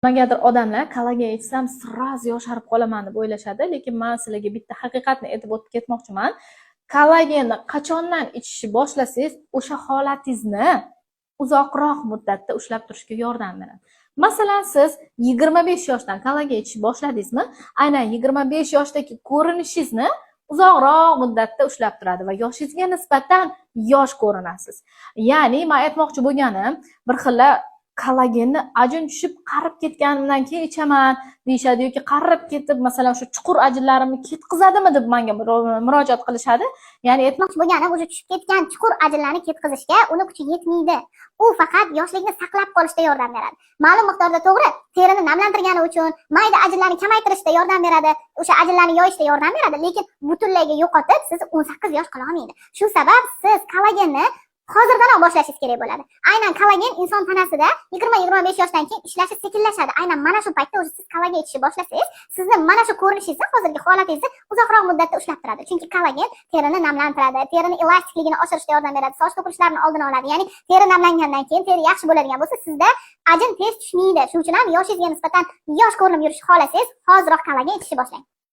Nimagadir odamlar kollagen ichsam sraz yosharib qolaman deb o'ylashadi, lekin men sizlarga bitta haqiqatni aytib o'tib ketmoqchiman. Kollagenni qachondan ichishni boshlasangiz, o'sha holatingizni uzoqroq muddatda ushlab turishga yordam beradi. Masalan, siz 25 yoshdan kollagen ichishni boshladingizmi? Aynan 25 yoshdagi ko'rinishingizni uzoqroq muddatda ushlab turadi va yoshingizga nisbatan yosh ko'rinasiz. Ya'ni men aytmoqchi bo'lganim, bir xil kollagenni ajin tushib qarib ketganimdan keyin ichaman deyishadi yoki qarib ketib, masalan, shu chuqur ajinlarimni ketkazadimi deb menga murojaat qilishadi. Ya'ni aytmoqchi bo'lganim, o'sha tushib ketgan chuqur ajinlarni ketkazishga uni kuchi yetmaydi. U faqat yoshlikni saqlab qolishda yordam beradi. Ma'lum miqdorda to'g'ri, terini namlantirgani uchun mayda ajinlarni kamaytirishda yordam beradi, o'sha ajinlarni yoyishda yordam beradi, lekin butunlayga yo'qotib siz 18 yosh qila olmaydi. Shu sabab siz kollagenni hozirdan boshlashingiz kerak bo'ladi. Aynan kollagen inson tanasida 20-25 yoshdan keyin ishlashi sekinlashadi. Aynan mana shu paytda o'sha siz kollagen ichishni boshlasangiz, sizni mana shu ko'rinishingizni, hozirgi holatingizni uzoqroq muddatda ushlab turadi. Chunki kollagen terini namlantiradi, terining elastikligini oshirishga yordam beradi, soch to'kilishlarini oldini oladi. Ya'ni teri namlangandan keyin teri yaxshi bo'ladigan bo'lsa, sizda ajin tez tushmaydi. Shuning uchun ham yoshingizga nisbatan yosh ko'rinib yurishni xohlasangiz, hoziroq kollagen ichishni boshlang.